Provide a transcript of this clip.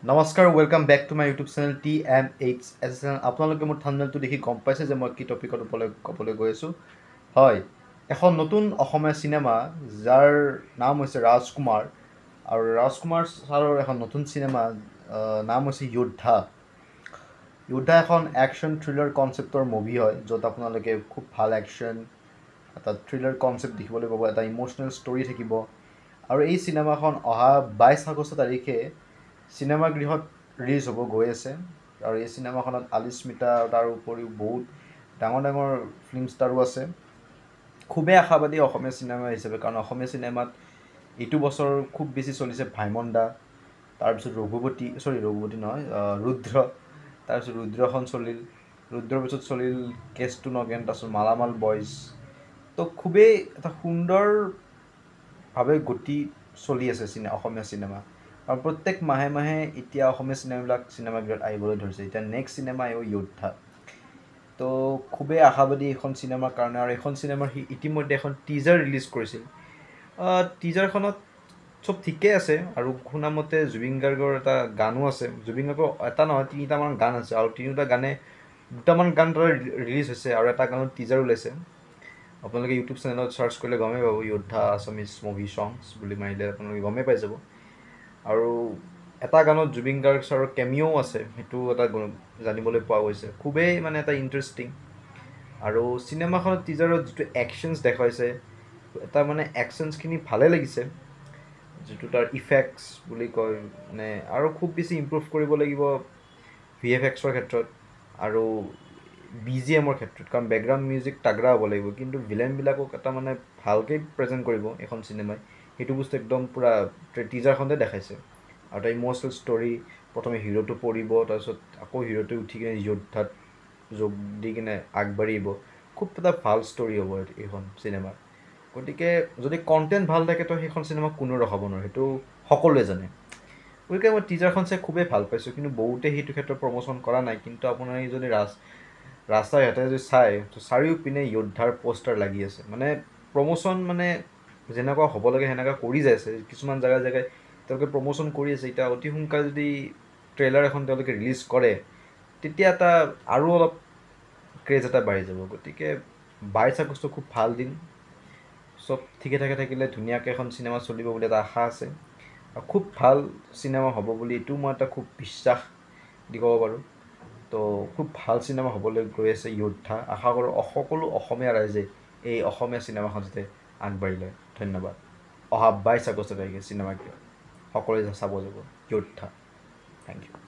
নমস্কাৰ welcome back to my YouTube channel TMH আপোনালোকে মোৰ থাম্বনেইলটো দেখি গম পাইছে যে মই কি টপিকত ক'বলৈ গৈ আছোঁ। হয়, এখন নতুন অসমীয়া চিনেমা যাৰ নাম হৈছে ৰাজকুমাৰ আৰু ৰাজকুমাৰ ছাৰৰ এখন নতুন চিনেমা নাম হৈছে যোদ্ধা। যোদ্ধা এখন একশ্যন থ্ৰিলাৰ কনচেপ্টৰ মুভি হয়, য'ত আপোনালোকে খুব ভাল একশ্যন, এটা থ্ৰিলাৰ কনচেপ্ট দেখিবলৈ পাব, এটা ইম'চনেল ষ্টৰি থাকিব। আৰু এই চিনেমাখন অহা 22 আগষ্ট তাৰিখে চিনেমাগৃহত ৰিলিজ হ'ব গৈ আছে। আৰু এই চিনেমাখনত আলিস্মিতা আৰু তাৰ উপৰিও বহুত ডাঙৰ ডাঙৰ ফিল্ম ষ্টাৰো আছে। খুবেই আশাবাদী অসমীয়া চিনেমা হিচাপে, কাৰণ অসমীয়া চিনেমাত এইটো বছৰ খুব বেছি চলিছে ভাইমন দা, তাৰপিছত ৰঘুপতি নহয়, ৰুদ্ৰ, তাৰপিছত ৰুদ্ৰখন চলিল, ৰুদ্ৰৰ পিছত চলিল কেচ টু নগেন, তাৰপিছত মালামাল বইজ। তো খুবেই এটা সুন্দৰভাৱে গতি চলি আছে অসমীয়া চিনেমা। আৰু প্ৰত্যেক মাহে মাহে এতিয়া অসমীয়া চিনেমাগৃহত আহিবলৈ ধৰিছে। এতিয়া নেক্সট চিনেমা আহিব যোদ্ধা। তো খুবেই আশাবাদী এইখন চিনেমাৰ কাৰণে। আৰু এইখন চিনেমাৰ ইতিমধ্যে এখন টিজাৰ ৰিলিজ কৰিছিল। টিজাৰখনত চব ঠিকেই আছে, আৰু শুনামতে জুবিন গাৰ্গৰ এটা গানো আছে। জুবিন গাৰ্গৰ এটা নহয়, 3টামান গান আছে, আৰু 3টা গানে 2টামান গান তাতে ৰিলিজ হৈছে, আৰু এটা গানত টিজাৰ ওলাইছে। আপোনালোকে ইউটিউব চেনেলত চাৰ্চ কৰিলে গমেই পাব, যোদ্ধা আছামিজ মুভি ছংছ বুলি মাৰিলে আপোনালোকে গমেই পাই যাব। আৰু এটা গানত জুবিন গাৰ্গ ছাৰৰ কেমিঅ'ও আছে, সেইটো এটা জানিবলৈ পোৱা গৈছে। খুবেই মানে এটা ইণ্টাৰেষ্টিং। আৰু চিনেমাখনত টিজাৰত যিটো একশ্যনছ দেখুৱাইছে, এটা মানে একশ্যনছখিনি ভালে লাগিছে। যিটো তাৰ ইফেক্টছ বুলি কয়, মানে আৰু খুব বেছি ইম্প্ৰুভ কৰিব লাগিব VFXৰ ক্ষেত্ৰত আৰু BGMৰ ক্ষেত্ৰত, কাৰণ বেকগ্ৰাউণ্ড মিউজিক তাগৰা হ'ব লাগিব। কিন্তু ভিলেনবিলাকক এটা মানে ভালকৈ প্ৰেজেণ্ট কৰিব এইখন চিনেমাই, সেইটো বস্তু একদম পূৰা টিজাৰখনতে দেখাইছে। আৰু এটা ইম'চনেল ষ্টৰি, প্ৰথমে হিৰোটো পৰিব, তাৰপিছত আকৌ হিৰোটোৱে উঠি কিনে যোদ্ধাত যোগ দি কিনে আগবাঢ়িব। খুব এটা ভাল ষ্টৰি হ'ব এইখন চিনেমাৰ। গতিকে যদি কণ্টেণ্ট ভাল থাকে, তো সেইখন চিনেমাক কোনেও ৰখাব নোৱাৰে, সেইটো সকলোৱে জানে। গতিকে মই টিজাৰখন চাই খুবেই ভাল পাইছোঁ, কিন্তু বহুতে সেইটো ক্ষেত্ৰত প্ৰমোশ্যন কৰা নাই। কিন্তু আপোনাৰ এই যদি ৰাস্তাই ঘাটে যদি চাই, তো চাৰিওপিনে যোদ্ধাৰ পোষ্টাৰ লাগি আছে। মানে প্ৰমোশ্যন মানে যেনেকুৱা হ'ব লাগে সেনেকুৱা কৰি যাই আছে। কিছুমান জেগাই জেগাই তেওঁলোকে প্ৰমোশ্যন কৰি আছে। এতিয়া অতি সোনকালে যদি ট্ৰেইলাৰ এখন তেওঁলোকে ৰিলিজ কৰে, তেতিয়া এটা আৰু অলপ ক্ৰেজ এটা বাঢ়ি যাব। গতিকে 22 আগষ্ট খুব ভাল দিন। চব ঠিকে ঠাকে থাকিলে ধুনীয়াকৈ এখন চিনেমা চলিব বুলি এটা আশা আছে। আৰু খুব ভাল চিনেমা হ'ব বুলি এইটো মই এটা খুব বিশ্বাস দি ক'ব পাৰোঁ। তো খুব ভাল চিনেমা হ'বলৈ গৈ আছে যোদ্ধা। আশা কৰোঁ সকলো অসমীয়া ৰাইজে এই অসমীয়া চিনেমাখন যাতে আগবাঢ়ি লয়। ধন্যবাদ। অহা 22 আগষ্ট তাৰিখে চিনেমাগৃহত সকলোৱে চাব যাব যোদ্ধা। Thank U.